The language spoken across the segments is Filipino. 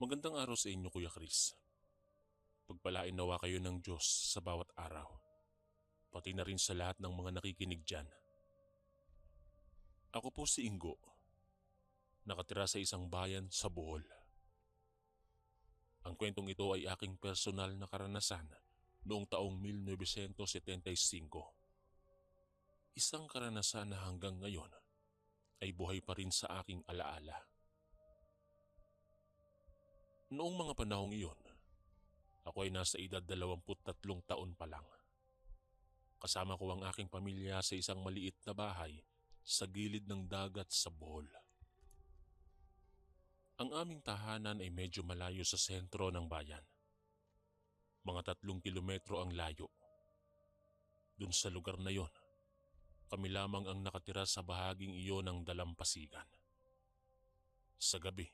Magandang araw sa inyo, Kuya Chris. Pagpalain nawa kayo ng Diyos sa bawat araw, pati na rin sa lahat ng mga nakikinig dyan. Ako po si Ingo, nakatira sa isang bayan sa Bohol. Ang kwentong ito ay aking personal na karanasan noong taong 1975. Isang karanasan na hanggang ngayon ay buhay pa rin sa aking alaala. Noong mga panahong iyon, ako ay nasa edad 23 taon pa lang. Kasama ko ang aking pamilya sa isang maliit na bahay sa gilid ng dagat sa Bohol. Ang aming tahanan ay medyo malayo sa sentro ng bayan. Mga 3 kilometro ang layo. Dun sa lugar na yon, kami lamang ang nakatira sa bahaging iyon ng dalampasigan. Sa gabi,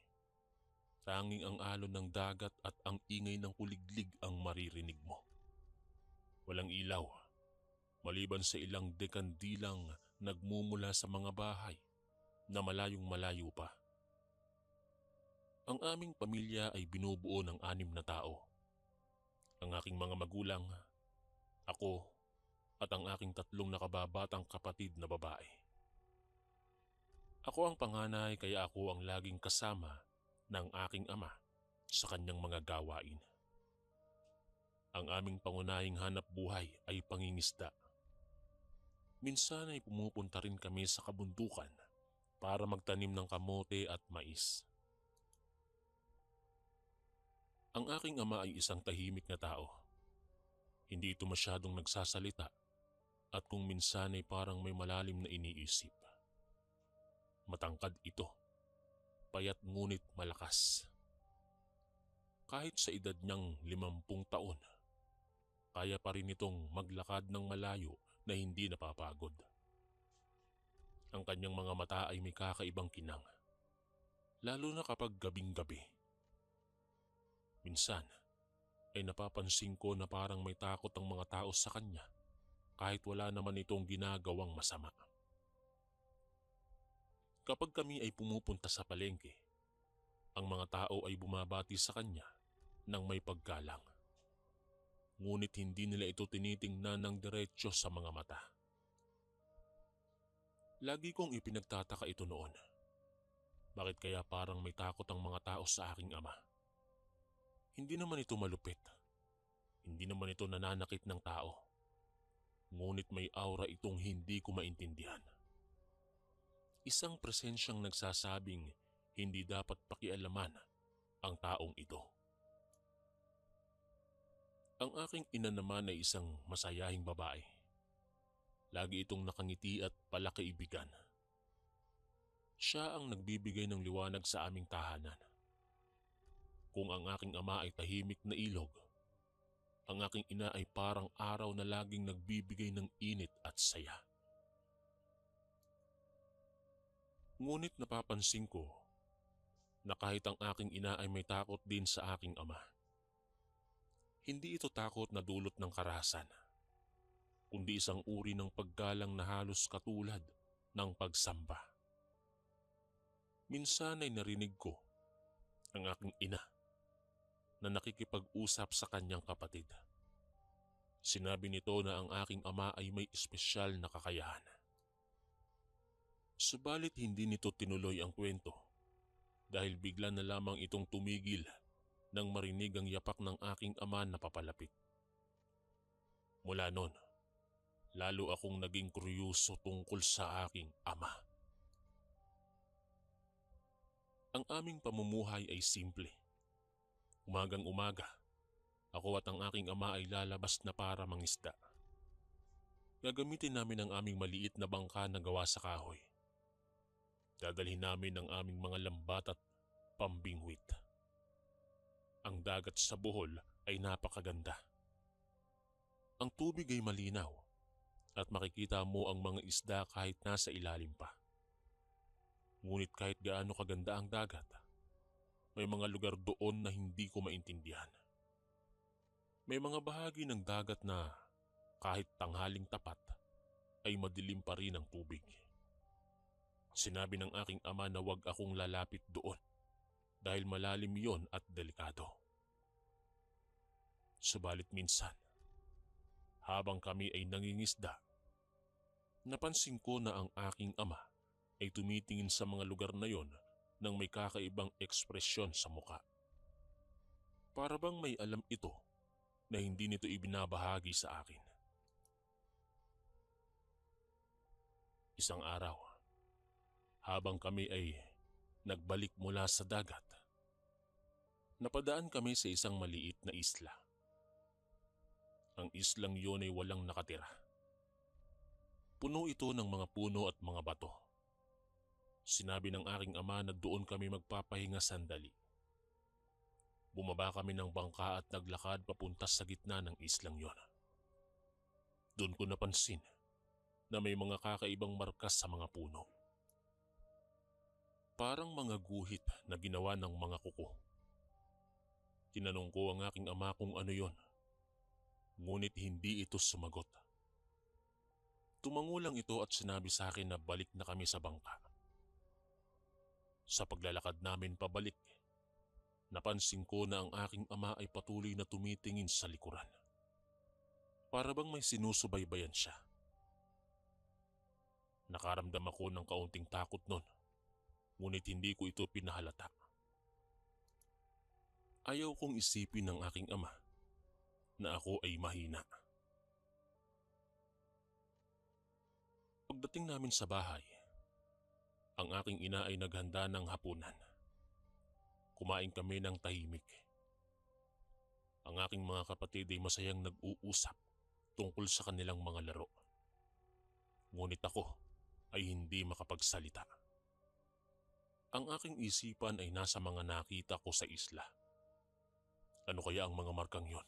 tanging ang alon ng dagat at ang ingay ng kuliglig ang maririnig mo. Walang ilaw, maliban sa ilang dekandilang nagmumula sa mga bahay na malayong malayo pa. Ang aming pamilya ay binubuo ng 6 na tao. Ang aking mga magulang, ako, at ang aking 3 nakababatang kapatid na babae. Ako ang panganay kaya ako ang laging kasama ng aking ama sa kanyang mga gawain. Ang aming pangunahing hanap buhay ay pangingisda. Minsan ay pumupunta rin kami sa kabundukan para magtanim ng kamote at mais. Ang aking ama ay isang tahimik na tao. Hindi ito masyadong nagsasalita at kung minsan ay parang may malalim na iniisip. Matangkad ito, payat ngunit malakas. Kahit sa edad niyang 50 taon, kaya pa rin itong maglakad ng malayo na hindi napapagod. Ang kanyang mga mata ay may kakaibang kinang, lalo na kapag gabing-gabi. Minsan ay napapansin ko na parang may takot ang mga tao sa kanya kahit wala naman itong ginagawang masama. Kapag kami ay pumupunta sa palengke, ang mga tao ay bumabati sa kanya ng may paggalang. Ngunit hindi nila ito tinitingnan ng diretsyo sa mga mata. Lagi kong ipinagtataka ito noon. Bakit kaya parang may takot ang mga tao sa aking ama? Hindi naman ito malupit. Hindi naman ito nananakit ng tao. Ngunit may aura itong hindi ko maintindihan. Isang presensyang nagsasabing hindi dapat pakialaman ang taong ito. Ang aking ina naman ay isang masayahing babae. Lagi itong nakangiti at palakaibigan. Siya ang nagbibigay ng liwanag sa aming tahanan. Kung ang aking ama ay tahimik na ilog, ang aking ina ay parang araw na laging nagbibigay ng init at saya. Ngunit napapansin ko na kahit ang aking ina ay may takot din sa aking ama. Hindi ito takot na dulot ng karahasan, kundi isang uri ng paggalang na halos katulad ng pagsamba. Minsan ay narinig ko ang aking ina na nakikipag-usap sa kanyang kapatid. Sinabi nito na ang aking ama ay may espesyal na kakayahan. Subalit hindi nito tinuloy ang kwento dahil bigla na lamang itong tumigil nang marinig ang yapak ng aking ama na papalapit. Mula noon, lalo akong naging kuryoso tungkol sa aking ama. Ang aming pamumuhay ay simple. Umagang umaga, ako at ang aking ama ay lalabas na para mangisda. Gagamitin namin ang aming maliit na bangka na gawa sa kahoy. Dadalhin namin ang aming mga lambat at pambingwit. Ang dagat sa Bohol ay napakaganda. Ang tubig ay malinaw at makikita mo ang mga isda kahit nasa ilalim pa. Ngunit kahit gaano kaganda ang dagat, may mga lugar doon na hindi ko maintindihan. May mga bahagi ng dagat na kahit tanghaling tapat ay madilim pa rin ang tubig. Sinabi ng aking ama na wag akong lalapit doon dahil malalim yon at delikado. Subalit minsan, habang kami ay nangingisda, napansin ko na ang aking ama ay tumitingin sa mga lugar na yon nang may kakaibang ekspresyon sa muka. Para bang may alam ito na hindi nito ibinabahagi sa akin. Isang araw, habang kami ay nagbalik mula sa dagat, napadaan kami sa isang maliit na isla. Ang islang yun ay walang nakatira. Puno ito ng mga puno at mga bato. Sinabi ng aking ama na doon kami magpapahinga sandali. Bumaba kami ng bangka at naglakad papunta sa gitna ng islang yon. Doon ko napansin na may mga kakaibang markas sa mga puno. Parang mga guhit na ginawa ng mga kuko. Tinanong ko ang aking ama kung ano yon, ngunit hindi ito sumagot. Tumango lang ito at sinabi sa akin na balik na kami sa bangka. Sa paglalakad namin pabalik, napansin ko na ang aking ama ay patuloy na tumitingin sa likuran. Para bang may sinusubaybayan siya. Nakaramdam ako ng kaunting takot nun, ngunit hindi ko ito pinahalata. Ayaw kong isipin ng aking ama na ako ay mahina. Pagdating namin sa bahay, ang aking ina ay naghanda ng hapunan. Kumain kami ng tahimik. Ang aking mga kapatid ay masayang nag-uusap tungkol sa kanilang mga laro. Ngunit ako ay hindi makapagsalita. Ang aking isipan ay nasa mga nakita ko sa isla. Ano kaya ang mga markang yon?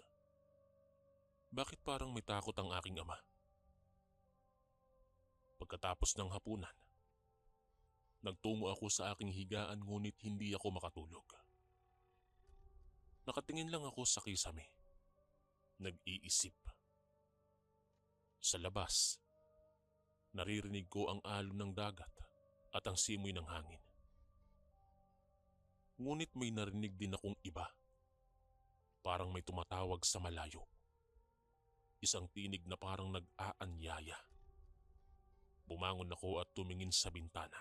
Bakit parang may takot ang aking ama? Pagkatapos ng hapunan, nagtungo ako sa aking higaan ngunit hindi ako makatulog. Nakatingin lang ako sa kisame. Nag-iisip. Sa labas, naririnig ko ang alon ng dagat at ang simoy ng hangin. Ngunit may narinig din akong iba. Parang may tumatawag sa malayo. Isang tinig na parang nag-aanyaya. Bumangon ako at tumingin sa bintana.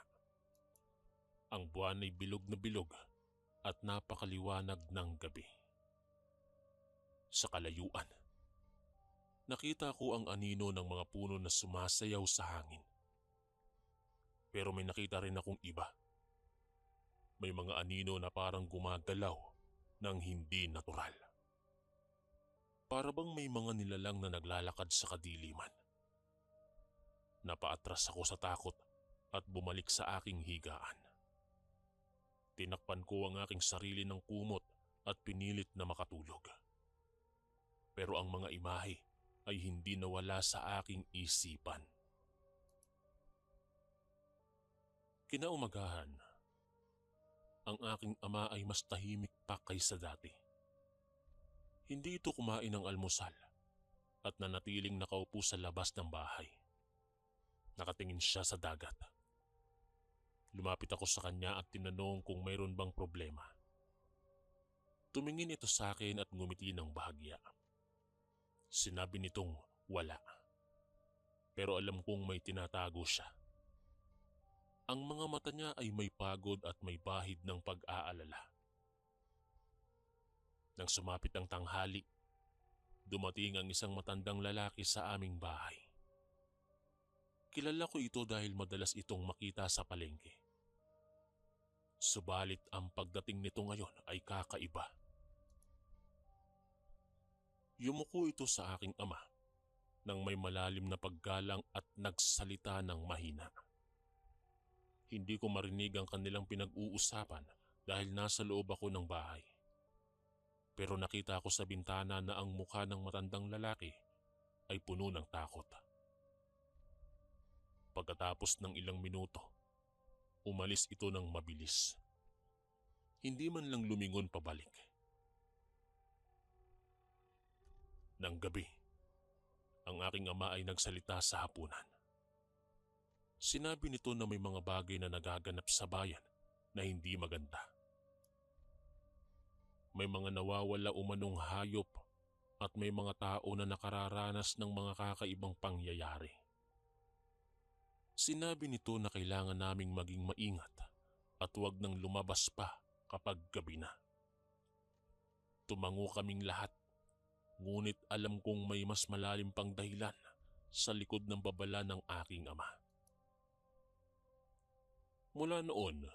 Ang buwan ay bilog na bilog at napakaliwanag ng gabi. Sa kalayuan, nakita ko ang anino ng mga puno na sumasayaw sa hangin. Pero may nakita rin akong iba. May mga anino na parang gumagalaw ng hindi natural. Para bang may mga nilalang na naglalakad sa kadiliman. Napaatras ako sa takot at bumalik sa aking higaan. Tinakpan ko ang aking sarili ng kumot at pinilit na makatulog. Pero ang mga imahe ay hindi nawala sa aking isipan. Kinaumagahan, ang aking ama ay mas tahimik pa kaysa dati. Hindi ito kumain ng almusal at nanatiling nakaupo sa labas ng bahay. Nakatingin siya sa dagat. Lumapit ako sa kanya at tinanong kung mayroon bang problema. Tumingin ito sa akin at ngumiti ng bahagya. Sinabi nitong wala. Pero alam kong may tinatago siya. Ang mga mata niya ay may pagod at may bahid ng pag-aalala. Nang sumapit ang tanghali, dumating ang isang matandang lalaki sa aming bahay. Kilala ko ito dahil madalas itong makita sa palengke. Subalit ang pagdating nito ngayon ay kakaiba. Yumuko ito sa aking ama nang may malalim na paggalang at nagsalita ng mahina. Hindi ko marinig ang kanilang pinag-uusapan dahil nasa loob ako ng bahay. Pero nakita ko sa bintana na ang mukha ng matandang lalaki ay puno ng takot. Pagkatapos ng ilang minuto, umalis ito ng mabilis. Hindi man lang lumingon pabalik. Nang gabi, ang aking ama ay nagsalita sa hapunan. Sinabi nito na may mga bagay na nagaganap sa bayan na hindi maganda. May mga nawawala umanong hayop at may mga tao na nakararanas ng mga kakaibang pangyayari. Sinabi nito na kailangan naming maging maingat at huwag nang lumabas pa kapag gabi na. Tumango kaming lahat, ngunit alam kong may mas malalim pang dahilan sa likod ng babala ng aking ama. Mula noon,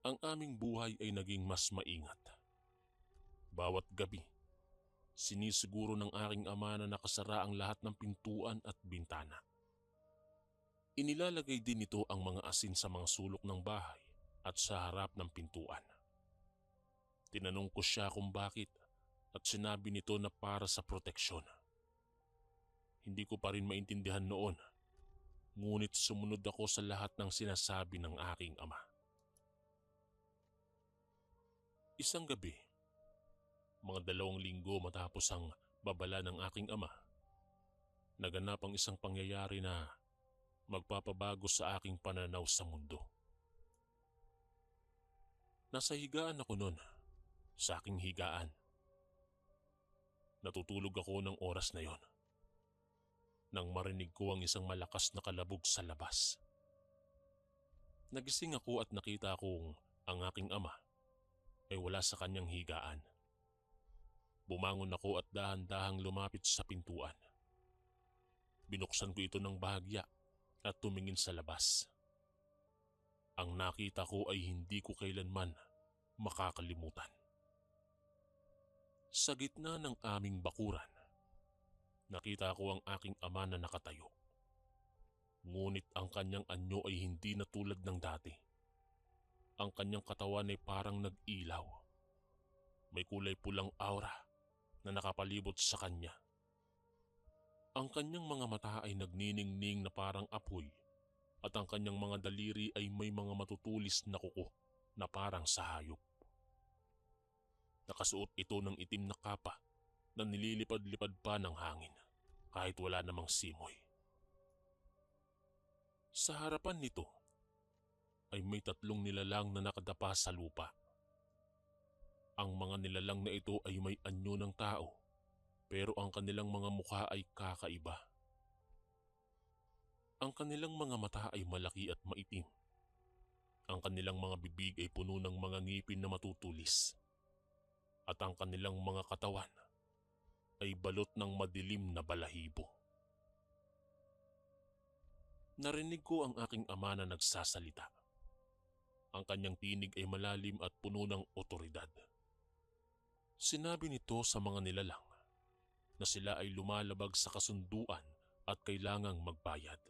ang aming buhay ay naging mas maingat. Bawat gabi, sinisiguro ng aking ama na nakasara ang lahat ng pintuan at bintana. Inilalagay din nito ang mga asin sa mga sulok ng bahay at sa harap ng pintuan. Tinanong ko siya kung bakit at sinabi nito na para sa proteksyon. Hindi ko pa rin maintindihan noon, ngunit sumunod ako sa lahat ng sinasabi ng aking ama. Isang gabi, mga 2 linggo matapos ang babala ng aking ama, naganap ang isang pangyayari na magpapabago sa aking pananaw sa mundo. Nasa higaan ako noon, sa aking higaan. Natutulog ako ng oras na yon, nang marinig ko ang isang malakas na kalabog sa labas. Nagising ako at nakita kong ang aking ama ay wala sa kanyang higaan. Bumangon ako at dahan-dahang lumapit sa pintuan. Binuksan ko ito ng bahagya at tumingin sa labas. Ang nakita ko ay hindi ko kailanman makakalimutan. Sa gitna ng aming bakuran, nakita ko ang aking ama na nakatayo. Ngunit ang kanyang anyo ay hindi na tulad ng dati. Ang kanyang katawan ay parang nag-ilaw. May kulay pulang aura na nakapalibot sa kanya. Ang kanyang mga mata ay nagniningning na parang apoy at ang kanyang mga daliri ay may mga matutulis na kuko na parang sa hayop. Nakasuot ito ng itim na kapa na nililipad-lipad pa ng hangin kahit wala namang simoy. Sa harapan nito ay may 3 nilalang na nakadapa sa lupa. Ang mga nilalang na ito ay may anyo ng tao, pero ang kanilang mga mukha ay kakaiba. Ang kanilang mga mata ay malaki at maitim. Ang kanilang mga bibig ay puno ng mga ngipin na matutulis. At ang kanilang mga katawan ay balot ng madilim na balahibo. Narinig ko ang aking ama na nagsasalita. Ang kanyang tinig ay malalim at puno ng otoridad. Sinabi nito sa mga nilalang na sila ay lumalabag sa kasunduan at kailangang magbayad.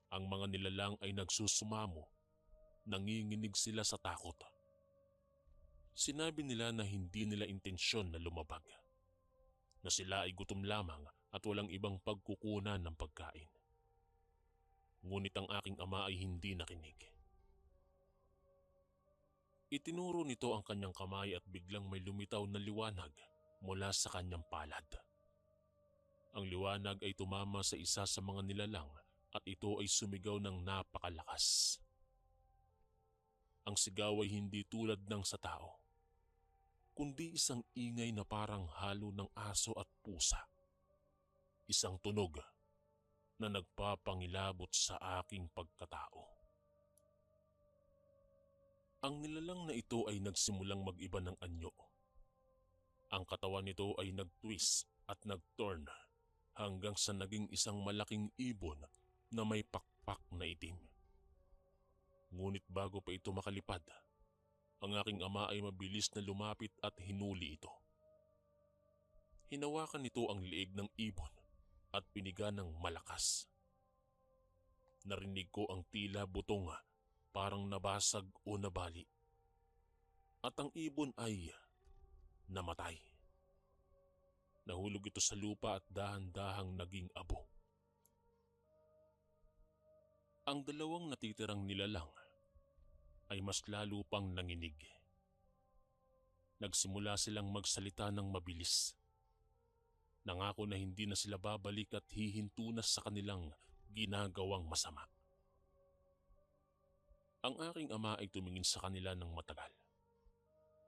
Ang mga nilalang ay nagsusumamo, nanginginig sila sa takot. Sinabi nila na hindi nila intensyon na lumabag, na sila ay gutom lamang at walang ibang pagkukunan ng pagkain. Ngunit ang aking ama ay hindi nakinig. Itinuro nito ang kanyang kamay at biglang may lumitaw na liwanag mula sa kanyang palad. Ang liwanag ay tumama sa isa sa mga nilalang at ito ay sumigaw ng napakalakas. Ang sigaw ay hindi tulad ng sa tao, kundi isang ingay na parang halo ng aso at pusa. Isang tunog na nagpapangilabot sa aking pagkatao. Ang nilalang na ito ay nagsimulang mag-iba ng anyo. Ang katawan nito ay nag-twist at nag-turn hanggang sa naging isang malaking ibon na may pakpak na itim. Ngunit bago pa ito makalipad, ang aking ama ay mabilis na lumapit at hinuli ito. Hinawakan nito ang liig ng ibon at piniga ng malakas. Narinig ko ang tila butong parang nabasag o nabali. At ang ibon ay namatay. Nahulog ito sa lupa at dahan-dahang naging abo. Ang 2 natitirang nilalang ay mas lalo pang nanginig. Nagsimula silang magsalita ng mabilis. Nangako na hindi na sila babalik at hihinto na sa kanilang ginagawang masama. Ang aking ama ay tumingin sa kanila ng matagal.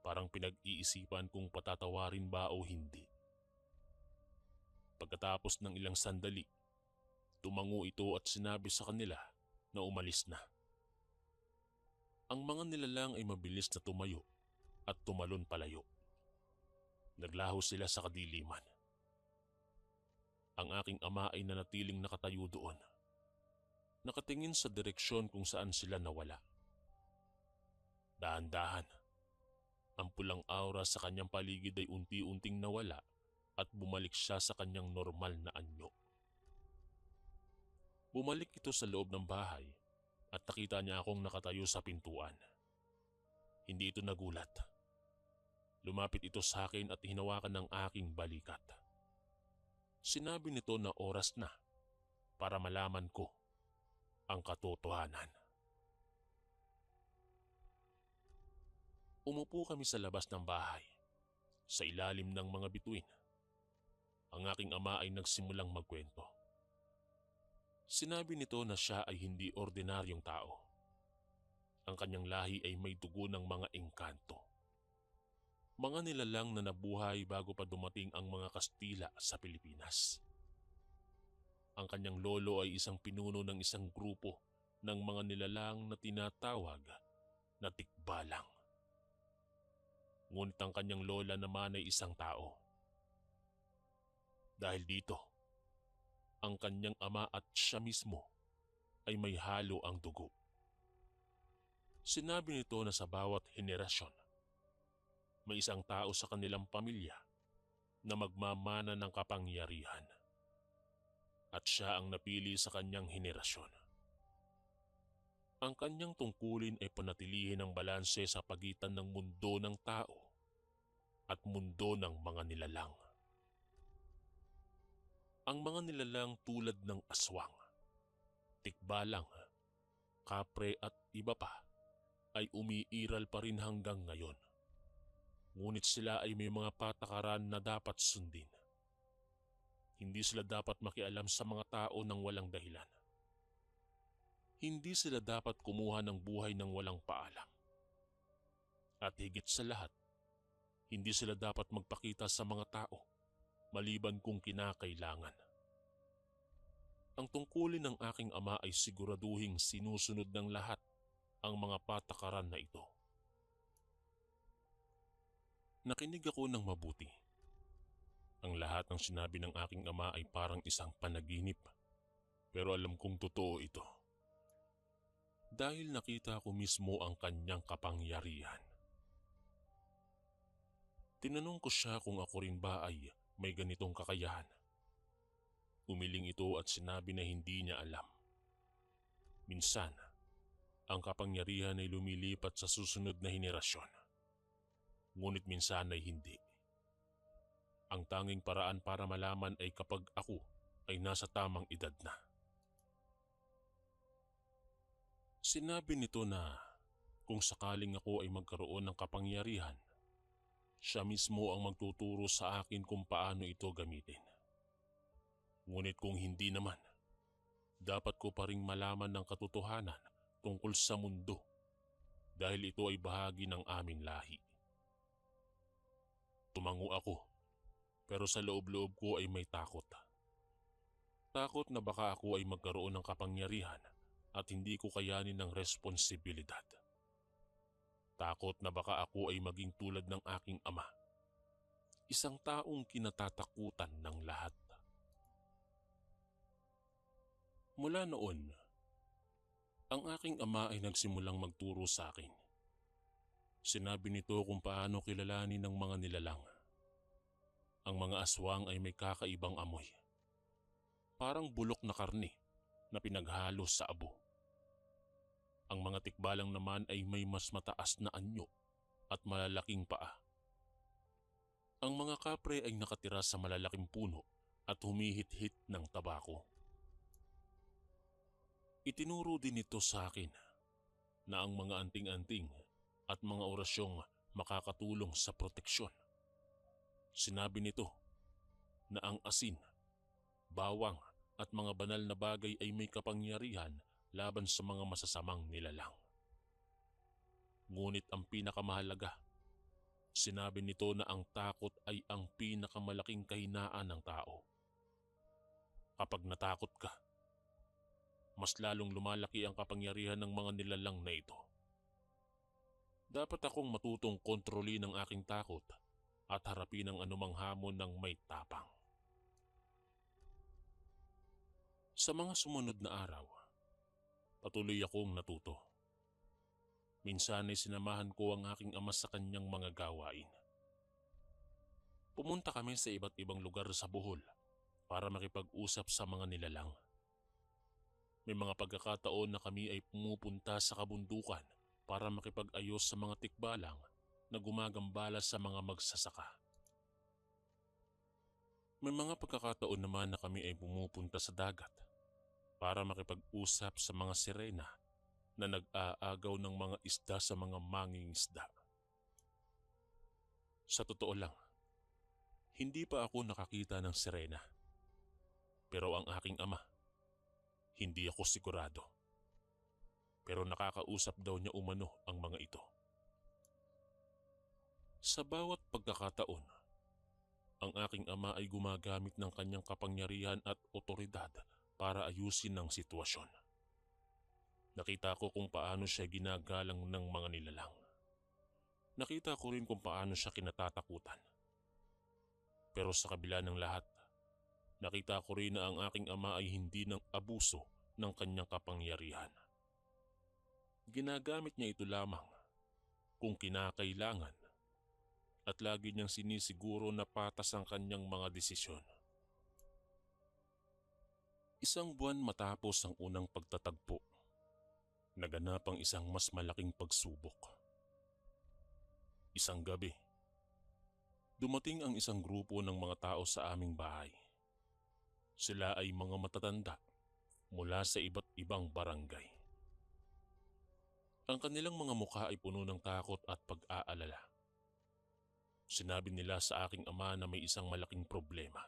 Parang pinag-iisipan kung patatawarin ba o hindi. Pagkatapos ng ilang sandali, tumango ito at sinabi sa kanila na umalis na. Ang mga nilalang ay mabilis na tumayo at tumalon palayo. Naglaho sila sa kadiliman. Ang aking ama ay nanatiling nakatayo doon, nakatingin sa direksyon kung saan sila nawala. Dahan-dahan, ang pulang aura sa kanyang paligid ay unti-unting nawala at bumalik siya sa kanyang normal na anyo. Bumalik ito sa loob ng bahay at nakita niya akong nakatayo sa pintuan. Hindi ito nagulat. Lumapit ito sa akin at hinawakan ng aking balikat. Sinabi nito na oras na para malaman ko ang katotohanan. Umupo kami sa labas ng bahay, sa ilalim ng mga bituin. Ang aking ama ay nagsimulang magkwento. Sinabi nito na siya ay hindi ordinaryong tao. Ang kanyang lahi ay may dugo ng mga engkanto. Mga nilalang na nabuhay bago pa dumating ang mga Kastila sa Pilipinas. Ang kanyang lolo ay isang pinuno ng isang grupo ng mga nilalang na tinatawag na tikbalang. Ngunit ang kanyang lola naman ay isang tao. Dahil dito, ang kanyang ama at siya mismo ay may halo ang dugo. Sinabi nito na sa bawat henerasyon, may isang tao sa kanilang pamilya na magmamana ng kapangyarihan. At siya ang napili sa kanyang henerasyon. Ang kanyang tungkulin ay panatilihin ang balanse sa pagitan ng mundo ng tao at mundo ng mga nilalang. Ang mga nilalang tulad ng aswang, tikbalang, kapre at iba pa ay umiiral pa rin hanggang ngayon. Ngunit sila ay may mga patakaran na dapat sundin. Hindi sila dapat makialam sa mga tao ng walang dahilan. Hindi sila dapat kumuha ng buhay ng walang paalam. At higit sa lahat, hindi sila dapat magpakita sa mga tao maliban kung kinakailangan. Ang tungkulin ng aking ama ay siguraduhing sinusunod ng lahat ang mga patakaran na ito. Nakinig ako ng mabuti. Ang lahat ng sinabi ng aking ama ay parang isang panaginip, pero alam kong totoo ito. Dahil nakita ko mismo ang kanyang kapangyarihan. Tinanong ko siya kung ako rin ba ay may ganitong kakayahan. Umiling ito at sinabi na hindi niya alam. Minsan, ang kapangyarihan ay lumilipat sa susunod na henerasyon. Ngunit minsan ay hindi. Ang tanging paraan para malaman ay kapag ako ay nasa tamang edad na. Sinabi nito na kung sakaling ako ay magkaroon ng kapangyarihan, siya mismo ang magtuturo sa akin kung paano ito gamitin. Ngunit kung hindi naman, dapat ko pa ring malaman ng katotohanan tungkol sa mundo dahil ito ay bahagi ng aming lahi. Tumango ako, pero sa loob-loob ko ay may takot. Takot na baka ako ay magkaroon ng kapangyarihan at hindi ko kayanin ng responsibilidad. Takot na baka ako ay maging tulad ng aking ama, isang taong kinatatakutan ng lahat. Mula noon, ang aking ama ay nagsimulang magturo sa akin. Sinabi nito kung paano kilalanin ng mga nilalang. Ang mga aswang ay may kakaibang amoy. Parang bulok na karne na pinaghalo sa abo. Ang mga tikbalang naman ay may mas mataas na anyo at malalaking paa. Ang mga kapre ay nakatira sa malalaking puno at humihit-hit ng tabako. Itinuro din ito sa akin na ang mga anting-anting at mga orasyong makakatulong sa proteksyon. Sinabi nito na ang asin, bawang at mga banal na bagay ay may kapangyarihan laban sa mga masasamang nilalang. Ngunit ang pinakamahalaga, Sinabi nito na ang takot ay ang pinakamalaking kahinaan ng tao. Kapag natakot ka, mas lalong lumalaki ang kapangyarihan ng mga nilalang na ito. Dapat akong matutong kontrolin ang aking takot at harapin ang anumang hamon ng may tapang. Sa mga sumunod na araw, patuloy akong natuto. Minsan ay sinamahan ko ang aking ama sa kanyang mga gawain. Pumunta kami sa iba't ibang lugar sa Bohol para makipag-usap sa mga nilalang. May mga pagkakataon na kami ay pumupunta sa kabundukan para makipag-ayos sa mga tikbalang na gumagambala sa mga magsasaka. May mga pagkakataon naman na kami ay pumupunta sa dagat para makipag-usap sa mga sirena na nag-aagaw ng mga isda sa mga mangingisda. Sa totoo lang, hindi pa ako nakakita ng sirena. Pero ang aking ama, hindi ako sigurado. Pero nakakausap daw niya umano ang mga ito. Sa bawat pagkakataon, ang aking ama ay gumagamit ng kanyang kapangyarihan at otoridad para ayusin ang sitwasyon. Nakita ko kung paano siya ginagalang ng mga nilalang. Nakita ko rin kung paano siya kinatatakutan. Pero sa kabila ng lahat, nakita ko rin na ang aking ama ay hindi ng abuso ng kanyang kapangyarihan. Ginagamit niya ito lamang kung kinakailangan at lagi niyang sinisiguro na patas ang kanyang mga desisyon. Isang buwan matapos ang unang pagtatagpo, naganap ang isang mas malaking pagsubok. Isang gabi, dumating ang isang grupo ng mga tao sa aming bahay. Sila ay mga matatanda mula sa iba't ibang barangay. Ang kanilang mga mukha ay puno ng takot at pag-aalala. Sinabi nila sa aking ama na may isang malaking problema.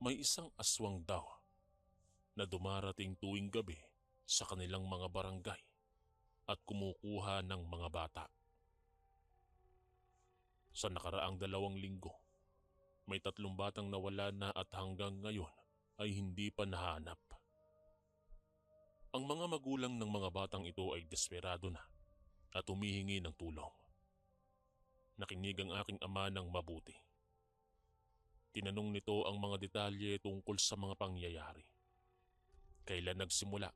May isang aswang daw na dumarating tuwing gabi sa kanilang mga barangay at kumukuha ng mga bata. Sa nakaraang 2 linggo, may 3 batang nawala na at hanggang ngayon ay hindi pa nahanap. Ang mga magulang ng mga batang ito ay desperado na at humihingi ng tulong. Nakinig ang aking ama ng mabuti. Tinanong nito ang mga detalye tungkol sa mga pangyayari. Kailan nagsimula?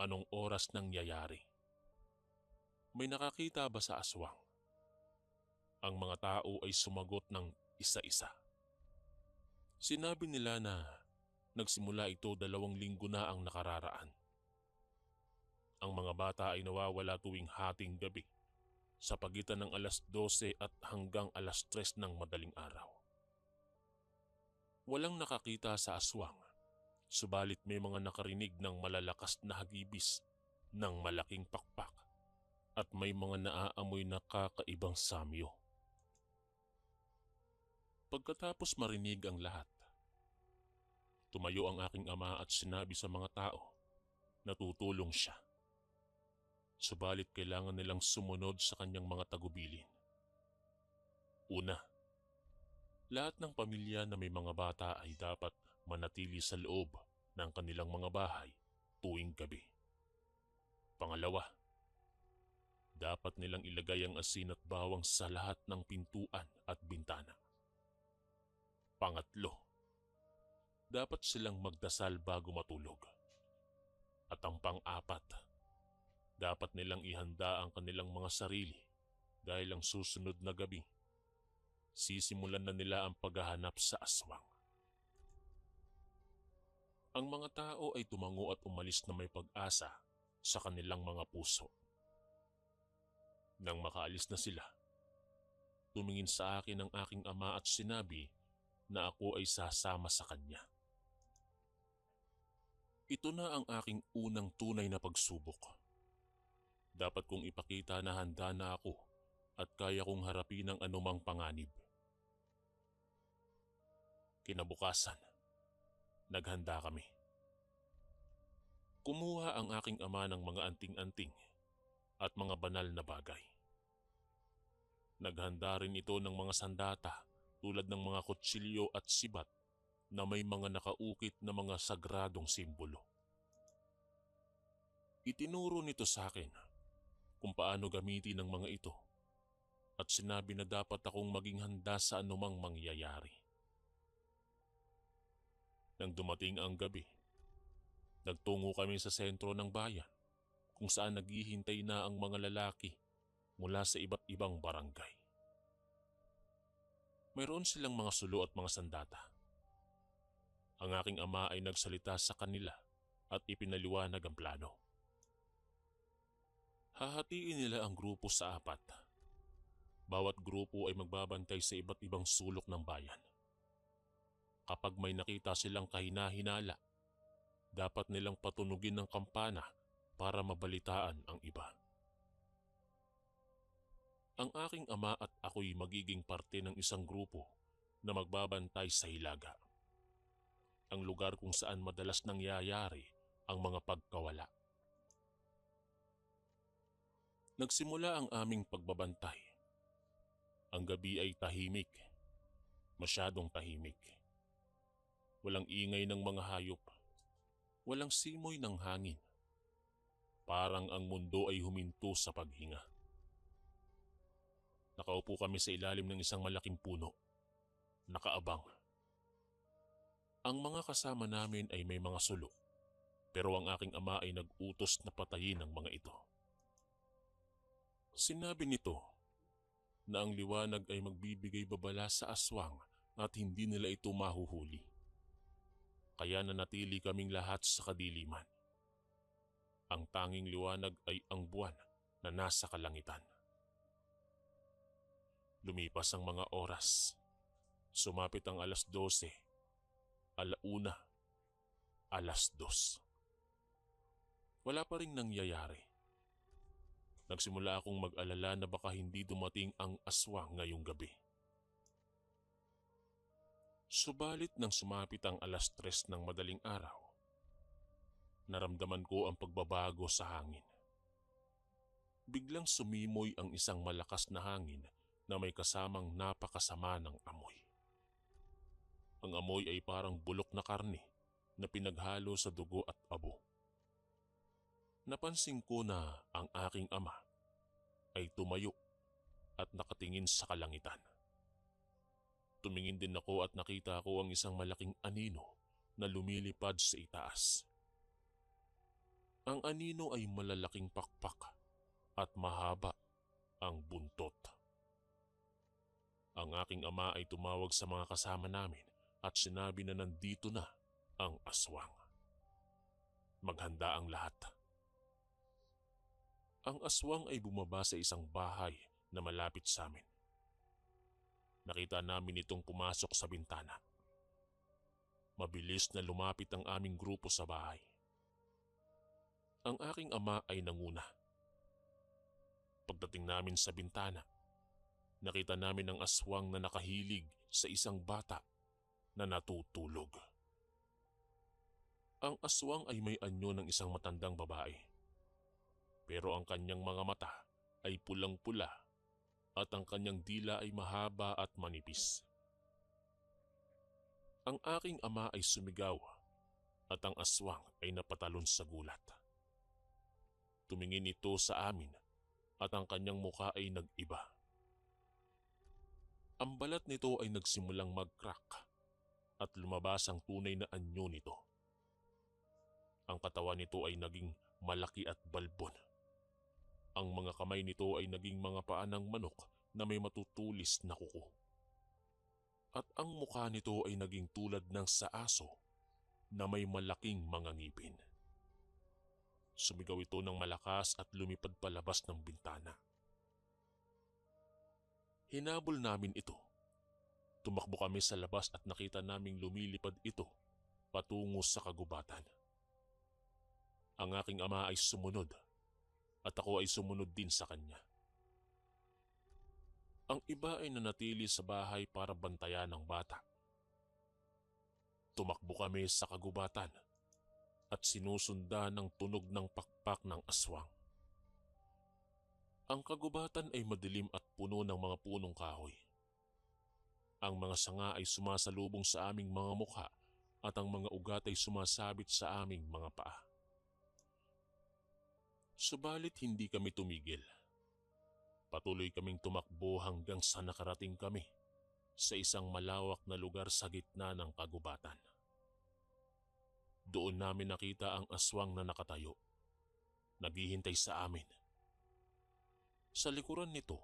Anong oras nangyayari? May nakakita ba sa aswang? Ang mga tao ay sumagot ng isa-isa. Sinabi nila na nagsimula ito 2 linggo na ang nakararaan. Ang mga bata ay nawawala tuwing hating gabi sa pagitan ng 12:00 at hanggang 3:00 ng madaling araw. Walang nakakita sa aswang, subalit may mga nakarinig ng malalakas na hagibis ng malaking pakpak at may mga naaamoy na kakaibang samyo. Pagkatapos marinig ang lahat, tumayo ang aking ama at sinabi sa mga tao na tutulong siya. Subalit kailangan nilang sumunod sa kanyang mga tagubilin. Una, lahat ng pamilya na may mga bata ay dapat manatili sa loob ng kanilang mga bahay tuwing gabi. Pangalawa, dapat nilang ilagay ang asin at bawang sa lahat ng pintuan at bintana. Pangatlo, dapat silang magdasal bago matulog. At ang pang-apat, dapat nilang ihanda ang kanilang mga sarili dahil ang susunod na gabi, sisimulan na nila ang paghahanap sa aswang. Ang mga tao ay tumango at umalis na may pag-asa sa kanilang mga puso. Nang makaalis na sila, tumingin sa akin ang aking ama at sinabi na ako ay sasama sa kanya. Ito na ang aking unang tunay na pagsubok. Dapat kong ipakita na handa na ako at kaya kong harapin ang anumang panganib. Kinabukasan, naghanda kami. Kumuha ang aking ama ng mga anting-anting at mga banal na bagay. Naghanda rin ito ng mga sandata tulad ng mga kutsilyo at sibat na may mga nakaukit na mga sagradong simbolo. Itinuro nito sa akin kung paano gamitin ang mga ito at sinabi na dapat akong maging handa sa anumang mangyayari. Nang dumating ang gabi, nagtungo kami sa sentro ng bayan kung saan naghihintay na ang mga lalaki mula sa iba't ibang barangay. Mayroon silang mga sulo at mga sandata. Ang aking ama ay nagsalita sa kanila at ipinaliwanag ang plano. Hahatiin nila ang grupo sa 4. Bawat grupo ay magbabantay sa iba't ibang sulok ng bayan. Kapag may nakita silang kahina-hinala, dapat nilang patunugin ng kampana para mabalitaan ang iba. Ang aking ama at ako'y magiging parte ng isang grupo na magbabantay sa Hilaga, ang lugar kung saan madalas nangyayari ang mga pagkawala. Nagsimula ang aming pagbabantay. Ang gabi ay tahimik, masyadong tahimik. Walang ingay ng mga hayop, walang simoy ng hangin. Parang ang mundo ay huminto sa paghinga. Nakaupo kami sa ilalim ng isang malaking puno, nakaabang. Ang mga kasama namin ay may mga sulo, pero ang aking ama ay nag-utos na patayin ang mga ito. Sinabi nito na ang liwanag ay magbibigay babala sa aswang at hindi nila ito mahuhuli. Kaya nanatili kaming lahat sa kadiliman. Ang tanging liwanag ay ang buwan na nasa kalangitan. Lumipas ang mga oras. Sumapit ang 12:00, 1:00, 2:00. Wala pa ring nangyayari. Nagsimula akong mag-alala na baka hindi dumating ang aswang ngayong gabi. Subalit nang sumapit ang 3:00 ng madaling araw, naramdaman ko ang pagbabago sa hangin. Biglang sumimoy ang isang malakas na hangin na may kasamang napakasama ng amoy. Ang amoy ay parang bulok na karne na pinaghalo sa dugo at abo. Napansin ko na ang aking ama ay tumayo at nakatingin sa kalangitan. Tumingin din ako at nakita ko ang isang malaking anino na lumilipad sa itaas. Ang anino ay malalaking pakpak at mahaba ang buntot. Ang aking ama ay tumawag sa mga kasama namin at sinabi na nandito na ang aswang. Maghanda ang lahat. Ang aswang ay bumaba sa isang bahay na malapit sa amin. Nakita namin itong pumasok sa bintana. Mabilis na lumapit ang aming grupo sa bahay. Ang aking ama ay nanguna. Pagdating namin sa bintana, nakita namin ang aswang na nakahilig sa isang bata na natutulog. Ang aswang ay may anyo ng isang matandang babae. Pero ang kanyang mga mata ay pulang-pula at ang kanyang dila ay mahaba at manipis. Ang aking ama ay sumigaw at ang aswang ay napatalon sa gulat. Tumingin ito sa amin at ang kanyang muka ay nag-iba. Ang balat nito ay nagsimulang mag-crack at lumabas ang tunay na anyo nito. Ang katawan nito ay naging malaki at balbon. Ang mga kamay nito ay naging mga paa ng manok na may matutulis na kuko. At ang mukha nito ay naging tulad ng sa aso na may malaking mga ngipin. Sumigaw ito ng malakas at lumipad palabas ng bintana. Hinabol namin ito. Tumakbo kami sa labas at nakita naming lumilipad ito patungo sa kagubatan. Ang aking ama ay sumunod at ako ay sumunod din sa kanya. Ang iba ay nanatili sa bahay para bantayan ang bata. Tumakbo kami sa kagubatan at sinusundan ng tunog ng pakpak ng aswang. Ang kagubatan ay madilim at puno ng mga punong kahoy. Ang mga sanga ay sumasalubong sa aming mga mukha at ang mga ugat ay sumasabit sa aming mga paa. Subalit hindi kami tumigil. Patuloy kaming tumakbo hanggang sa nakarating kami sa isang malawak na lugar sa gitna ng kagubatan. Doon namin nakita ang aswang na nakatayo, naghihintay sa amin. Sa likuran nito,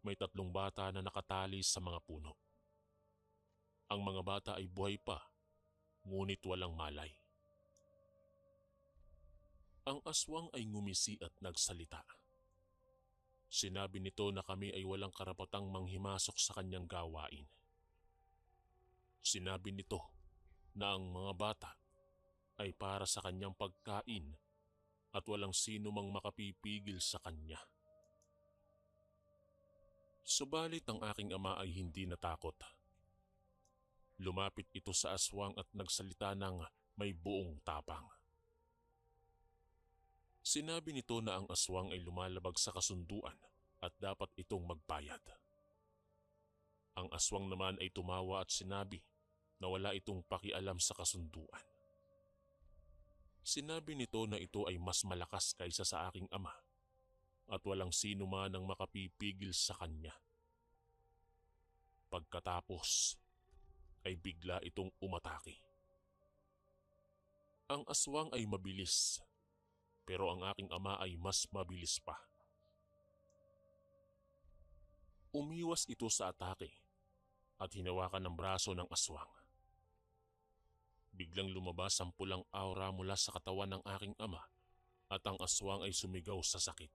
may 3 bata na nakatali sa mga puno. Ang mga bata ay buhay pa, ngunit walang malay. Ang aswang ay ngumisi at nagsalita. Sinabi nito na kami ay walang karapatang manghimasok sa kanyang gawain. Sinabi nito na ang mga bata ay para sa kanyang pagkain at walang sino mang makapipigil sa kanya. Subalit ang aking ama ay hindi natakot. Lumapit ito sa aswang at nagsalita ng may buong tapang. Sinabi nito na ang aswang ay lumalabag sa kasunduan at dapat itong magbayad. Ang aswang naman ay tumawa at sinabi na wala itong pakialam sa kasunduan. Sinabi nito na ito ay mas malakas kaysa sa aking ama at walang sino man ang makapipigil sa kanya. Pagkatapos ay bigla itong umatake. Ang aswang ay mabilis, pero ang aking ama ay mas mabilis pa. Umiwas ito sa atake at hinawakan ng braso ng aswang. Biglang lumabas ang pulang aura mula sa katawan ng aking ama at ang aswang ay sumigaw sa sakit.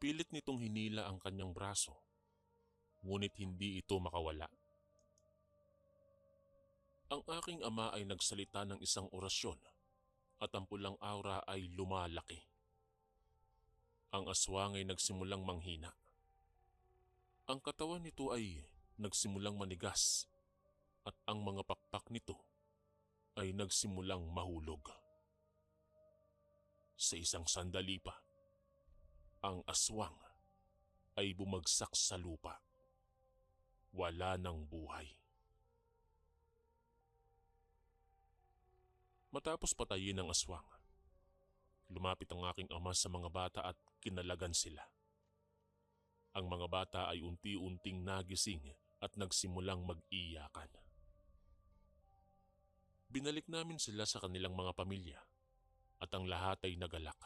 Pilit nitong hinila ang kanyang braso, ngunit hindi ito makawala. Ang aking ama ay nagsalita ng isang orasyon at ang pulang aura ay lumalaki. Ang aswang ay nagsimulang manghina. Ang katawan nito ay nagsimulang manigas at ang mga pakpak nito ay nagsimulang mahulog. Sa isang sandali pa, ang aswang ay bumagsak sa lupa. Wala ng buhay. Matapos patayin ng aswang, lumapit ang aking ama sa mga bata at kinalagan sila. Ang mga bata ay unti-unting nagising at nagsimulang mag-iyakan. Binalik namin sila sa kanilang mga pamilya at ang lahat ay nagalak.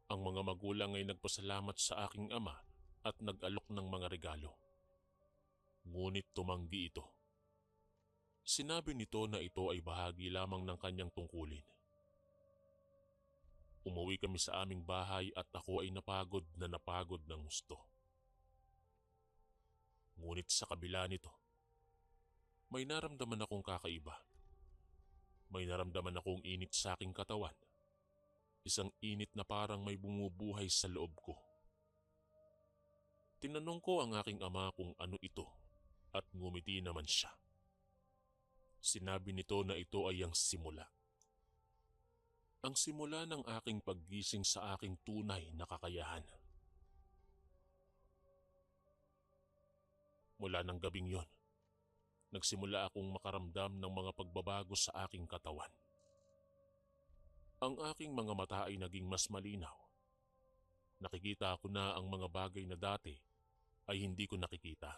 Ang mga magulang ay nagpasalamat sa aking ama at nag-alok ng mga regalo. Ngunit tumanggi ito. Sinabi nito na ito ay bahagi lamang ng kanyang tungkulin. Umuwi kami sa aming bahay at ako ay napagod ng husto. Ngunit sa kabila nito, may naramdaman akong kakaiba. May naramdaman akong init sa aking katawan. Isang init na parang may bumubuhay sa loob ko. Tinanong ko ang aking ama kung ano ito at ngumiti naman siya. Sinabi nito na ito ay ang simula. Ang simula ng aking paggising sa aking tunay na kakayahan. Mula ng gabing yon, nagsimula akong makaramdam ng mga pagbabago sa aking katawan. Ang aking mga mata ay naging mas malinaw. Nakikita ko na ang mga bagay na dati ay hindi ko nakikita.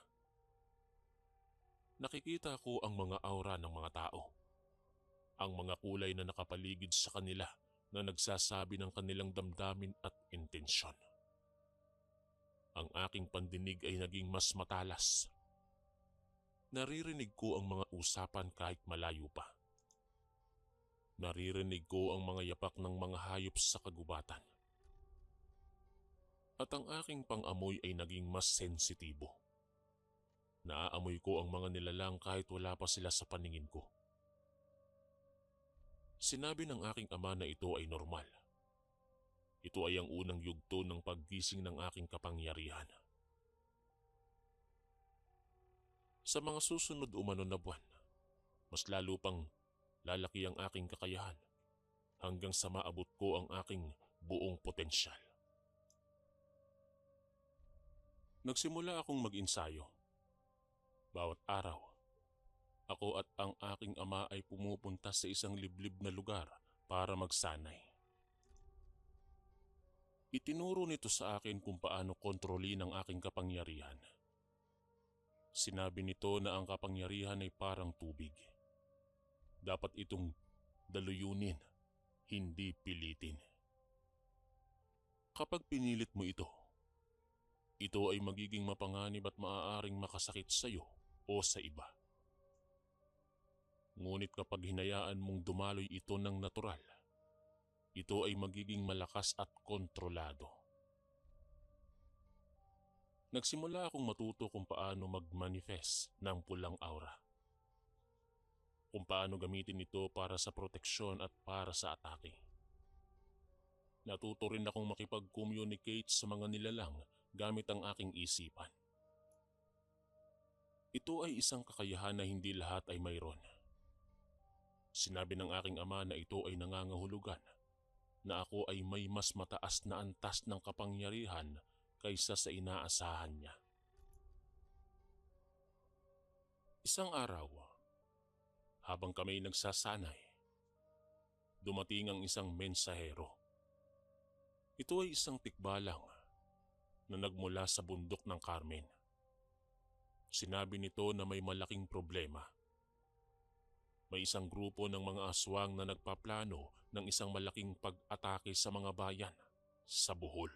Nakikita ko ang mga aura ng mga tao. Ang mga kulay na nakapaligid sa kanila na nagsasabi ng kanilang damdamin at intensyon. Ang aking pandinig ay naging mas matalas. Naririnig ko ang mga usapan kahit malayo pa. Naririnig ko ang mga yapak ng mga hayop sa kagubatan. At ang aking pang-amoy ay naging mas sensitibo. Naaamoy ko ang mga nilalang kahit wala pa sila sa paningin ko. Sinabi ng aking ama na ito ay normal. Ito ay ang unang yugto ng paggising ng aking kapangyarihan. Sa mga susunod umano na buwan, mas lalo pang lalaki ang aking kakayahan hanggang sa maabot ko ang aking buong potensyal. Nagsimula akong mag-ensayo. Bawat araw, ako at ang aking ama ay pumupunta sa isang liblib na lugar para magsanay. Itinuro nito sa akin kung paano kontrolin ang aking kapangyarihan. Sinabi nito na ang kapangyarihan ay parang tubig. Dapat itong daluyunin, hindi pilitin. Kapag pinilit mo ito ay magiging mapanganib at maaaring makasakit sa iyo o sa iba. Ngunit kapag hinayaan mong dumaloy ito ng natural, ito ay magiging malakas at kontrolado. Nagsimula akong matuto kung paano mag-manifest ng pulang aura. Kung paano gamitin ito para sa proteksyon at para sa atake. Natuto rin akong makipag-communicate sa mga nilalang gamit ang aking isipan. Ito ay isang kakayahan na hindi lahat ay mayroon. Sinabi ng aking ama na ito ay nangangahulugan na ako ay may mas mataas na antas ng kapangyarihan kaysa sa inaasahan niya. Isang araw, habang kami nagsasanay, dumating ang isang mensahero. Ito ay isang tikbalang na nagmula sa bundok ng Carmen. Sinabi nito na may malaking problema. May isang grupo ng mga aswang na nagpaplano ng isang malaking pag-atake sa mga bayan sa Bohol.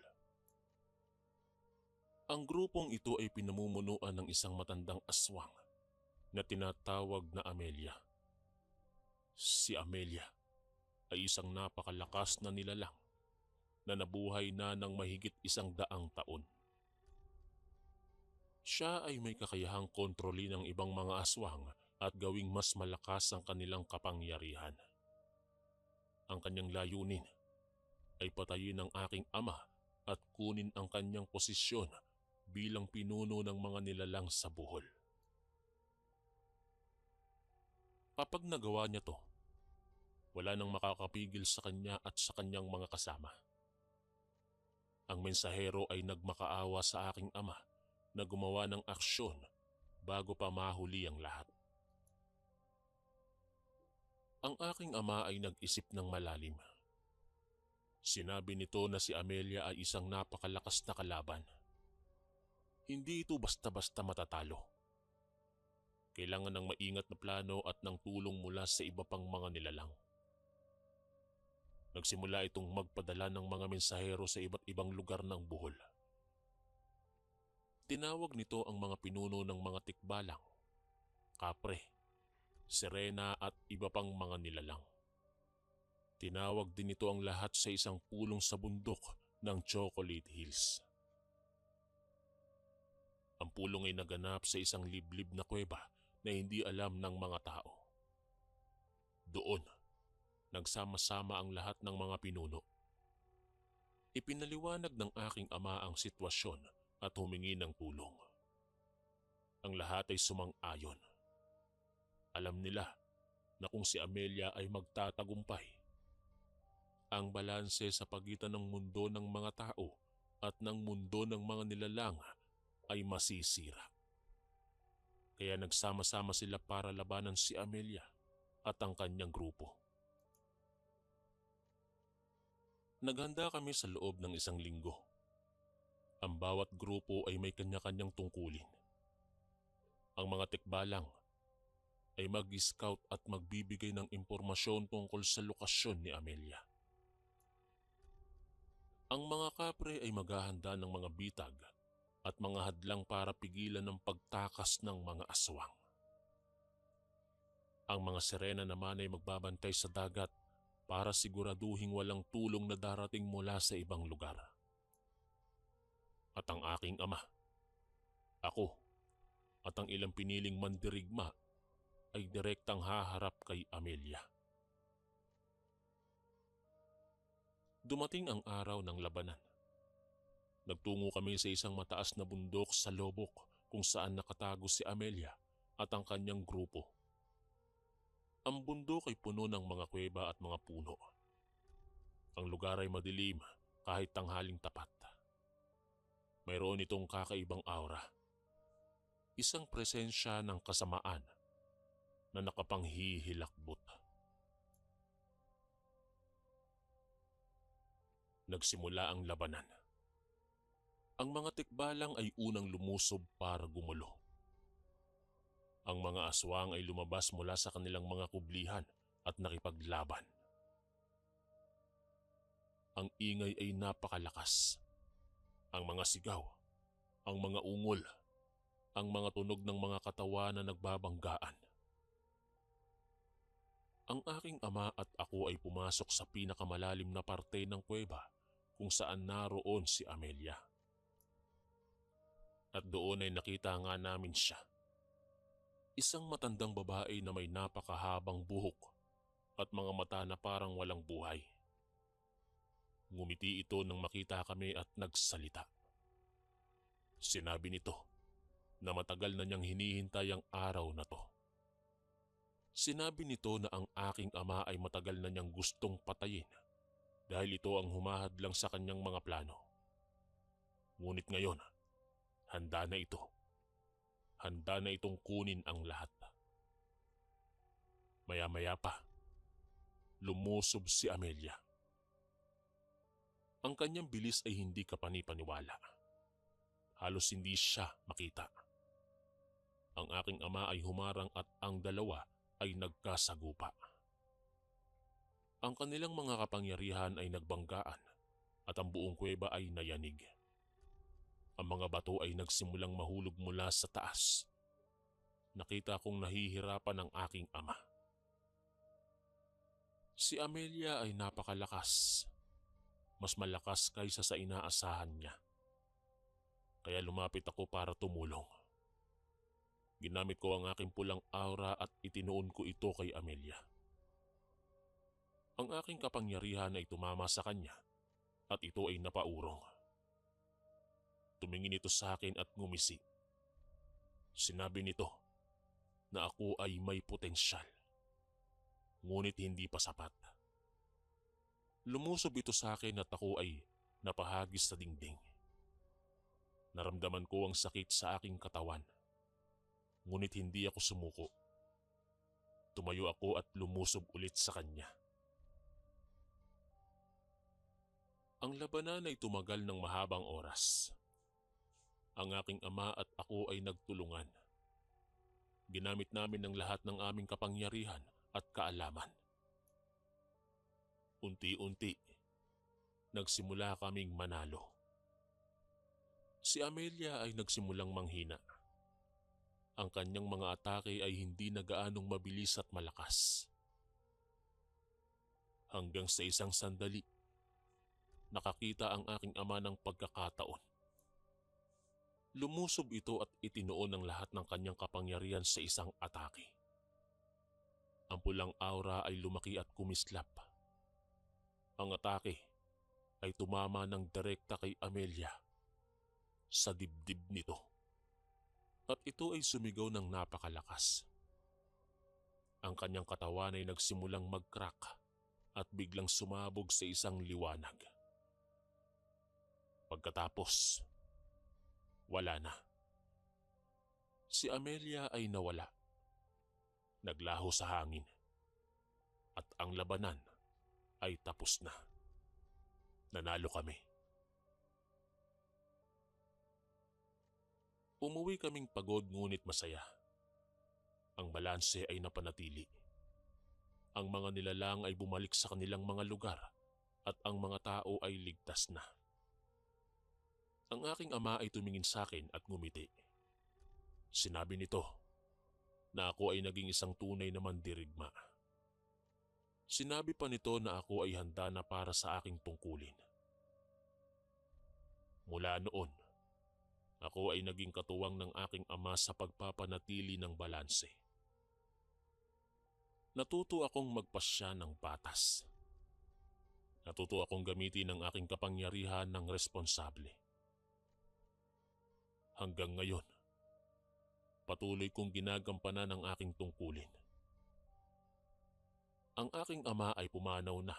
Ang grupong ito ay pinamumunuan ng isang matandang aswang na tinatawag na Amelia. Si Amelia ay isang napakalakas na nilalang na nabuhay na ng mahigit 100 taon. Siya ay may kakayahang kontrolin ang ibang mga aswang at gawing mas malakas ang kanilang kapangyarihan. Ang kanyang layunin ay patayin ang aking ama at kunin ang kanyang posisyon bilang pinuno ng mga nilalang sa Bohol. Kapag nagawa niya to, wala nang makakapigil sa kanya at sa kanyang mga kasama. Ang mensahero ay nagmakaawa sa aking ama na gumawa ng aksyon bago pa mahuli ang lahat. Ang aking ama ay nag-isip ng malalim. Sinabi nito na si Amelia ay isang napakalakas na kalaban. Hindi ito basta-basta matatalo. Kailangan ng maingat na plano at ng tulong mula sa iba pang mga nilalang. Nagsimula itong magpadala ng mga mensahero sa iba't ibang lugar ng Bohol. Tinawag nito ang mga pinuno ng mga tikbalang, kapre, sirena at iba pang mga nilalang. Tinawag din ito ang lahat sa isang pulong sa bundok ng Chocolate Hills. Ang pulong ay naganap sa isang liblib na kuweba na hindi alam ng mga tao. Doon, nagsama-sama ang lahat ng mga pinuno. Ipinaliwanag ng aking ama ang sitwasyon at humingi ng tulong. Ang lahat ay sumang-ayon. Alam nila na kung si Amelia ay magtatagumpay, ang balanse sa pagitan ng mundo ng mga tao at ng mundo ng mga nilalang ay masisira. Kaya nagsama-sama sila para labanan si Amelia at ang kanyang grupo. Naghanda kami sa loob ng 1 linggo. Ang bawat grupo ay may kanya-kanyang tungkulin. Ang mga tikbalang ay mag-scout at magbibigay ng impormasyon tungkol sa lokasyon ni Amelia. Ang mga kapre ay maghahanda ng mga bitag at mga hadlang para pigilan ang pagtakas ng mga aswang. Ang mga sirena naman ay magbabantay sa dagat para siguraduhing walang tulong na darating mula sa ibang lugar. At ang aking ama, ako, at ang ilang piniling mandirigma ay direktang haharap kay Amelia. Dumating ang araw ng labanan. Nagtungo kami sa isang mataas na bundok sa Lobok kung saan nakatago si Amelia at ang kanyang grupo. Ang bundok ay puno ng mga kuweba at mga puno. Ang lugar ay madilim kahit tanghaling tapat. Mayroon itong kakaibang aura. Isang presensya ng kasamaan na nakapanghihilakbot. Nagsimula ang labanan. Ang mga tikbalang ay unang lumusob para gumulo. Ang mga aswang ay lumabas mula sa kanilang mga kublihan at nakipaglaban. Ang ingay ay napakalakas. Ang mga sigaw, ang mga ungol, ang mga tunog ng mga katawan na nagbabanggaan. Ang aking ama at ako ay pumasok sa pinakamalalim na parte ng kuweba kung saan naroon si Amelia. At doon ay nakita nga namin siya. Isang matandang babae na may napakahabang buhok at mga mata na parang walang buhay. Ngumiti ito nang makita kami at nagsalita. Sinabi nito na matagal na niyang hinihintay ang araw na to. Sinabi nito na ang aking ama ay matagal na niyang gustong patayin dahil ito ang humahadlang sa kanyang mga plano. Ngunit ngayon, handa na ito. Handa na itong kunin ang lahat. Maya-maya pa, lumusob si Amelia. Ang kanyang bilis ay hindi kapani-paniwala. Halos hindi siya makita. Ang aking ama ay humarang at ang dalawa ay nagkasagupa. Ang kanilang mga kapangyarihan ay nagbanggaan at ang buong kuweba ay nayanig. Ang mga bato ay nagsimulang mahulog mula sa taas. Nakita kong nahihirapan ang aking ama. Si Amelia ay napakalakas. Mas malakas kaysa sa inaasahan niya. Kaya lumapit ako para tumulong. Ginamit ko ang aking pulang aura at itinuon ko ito kay Amelia. Ang aking kapangyarihan ay tumama sa kanya at ito ay napaurong. Tumingin ito sa akin at ngumisi. Sinabi nito na ako ay may potensyal. Ngunit hindi pa sapat. Lumusob ito sa akin at ako ay napahagis sa dingding. Naramdaman ko ang sakit sa aking katawan. Ngunit hindi ako sumuko. Tumayo ako at lumusob ulit sa kanya. Ang labanan ay tumagal ng mahabang oras. Ang aking ama at ako ay nagtulungan. Ginamit namin ang lahat ng aming kapangyarihan at kaalaman. Unti-unti, nagsimula kaming manalo. Si Amelia ay nagsimulang manghina. Ang kanyang mga atake ay hindi na gaanong mabilis at malakas. Hanggang sa isang sandali, nakakita ang aking ama ng pagkakataon. Lumusob ito at itinuon ang lahat ng kanyang kapangyarihan sa isang atake. Ang pulang aura ay lumaki at kumislap. Ang atake ay tumama ng direkta kay Amelia sa dibdib nito. At ito ay sumigaw ng napakalakas. Ang kanyang katawan ay nagsimulang mag-crack at biglang sumabog sa isang liwanag. Pagkatapos, wala na. Si Amelia ay nawala. Naglaho sa hangin. At ang labanan ay tapos na. Nanalo kami. Umuwi kaming pagod ngunit masaya. Ang balanse ay napanatili. Ang mga nilalang ay bumalik sa kanilang mga lugar at ang mga tao ay ligtas na. Ang aking ama ay tumingin sa akin at ngumiti. Sinabi nito na ako ay naging isang tunay na mandirigma. Sinabi pa nito na ako ay handa na para sa aking tungkulin. Mula noon, ako ay naging katuwang ng aking ama sa pagpapanatili ng balanse. Natuto akong magpasya ng batas. Natuto akong gamitin ang aking kapangyarihan ng responsable. Hanggang ngayon, patuloy kong ginagampanan ang aking tungkulin. Ang aking ama ay pumanaw na,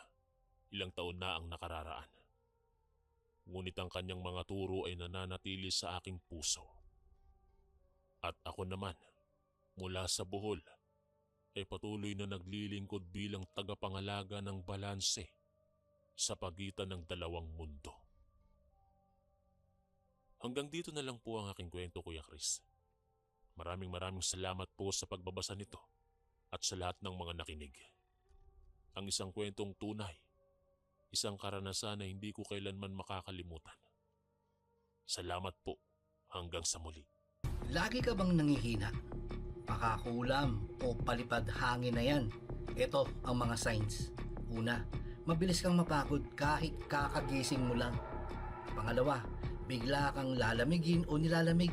ilang taon na ang nakararaan. Ngunit ang kanyang mga turo ay nananatili sa aking puso. At ako naman, mula sa buhol, ay patuloy na naglilingkod bilang tagapangalaga ng balanse sa pagitan ng dalawang mundo. Hanggang dito na lang po ang aking kwento, Kuya Chris. Maraming salamat po sa pagbabasa nito at sa lahat ng mga nakinig. Ang isang kwentong tunay, isang karanasan na hindi ko kailanman makakalimutan. Salamat po, hanggang sa muli. Lagi ka bang nangihina? Pakakulam o palipad hangin na yan. Ito ang mga signs. Una, mabilis kang mapagod kahit kakagising mo lang. Pangalawa, bigla kang lalamigin o nilalamig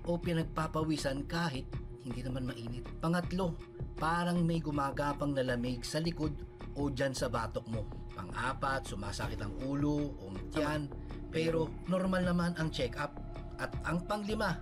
o pinagpapawisan kahit hindi naman mainit. Pangatlo, parang may gumagapang na lamig sa likod o dyan sa batok mo. Pang-apat, sumasakit ang ulo o tiyan pero normal naman ang check-up. At ang panglima,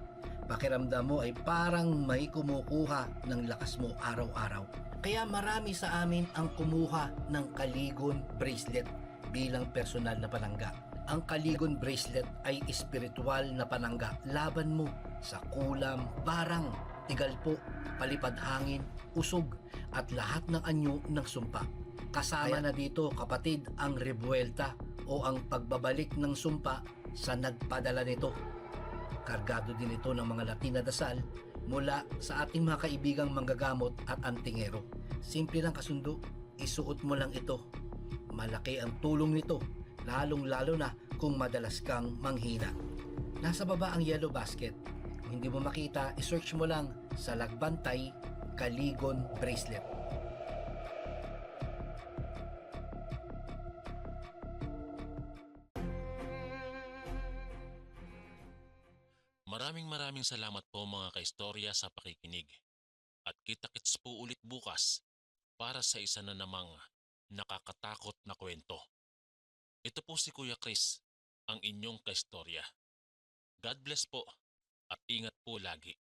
pakiramdam mo ay parang may kumukuha ng lakas mo araw-araw. Kaya marami sa amin ang kumuha ng Kaligon bracelet bilang personal na panangga. Ang Kaligon bracelet ay espiritual na panangga laban mo sa kulam, barang, tigalpo, palipad hangin, usog at lahat ng anyo ng sumpa. Kasama na dito, kapatid, ang rebuelta o ang pagbabalik ng sumpa sa nagpadala nito. Kargado din ito ng mga Latin na dasal mula sa ating mga kaibigang manggagamot at antingero. Simple lang kasundo, isuot mo lang ito. Malaki ang tulong nito, lalong-lalo na kung madalas kang manghina. Nasa baba ang yellow basket. Kung hindi mo makita, isearch mo lang sa Lagbantay Kaligon Bracelet. Maraming salamat po mga kaistorya sa pakikinig. At kita-kits po ulit bukas para sa isa na namang nakakatakot na kwento. Ito po si Kuya Chris, ang inyong kaistorya. God bless po at ingat po lagi.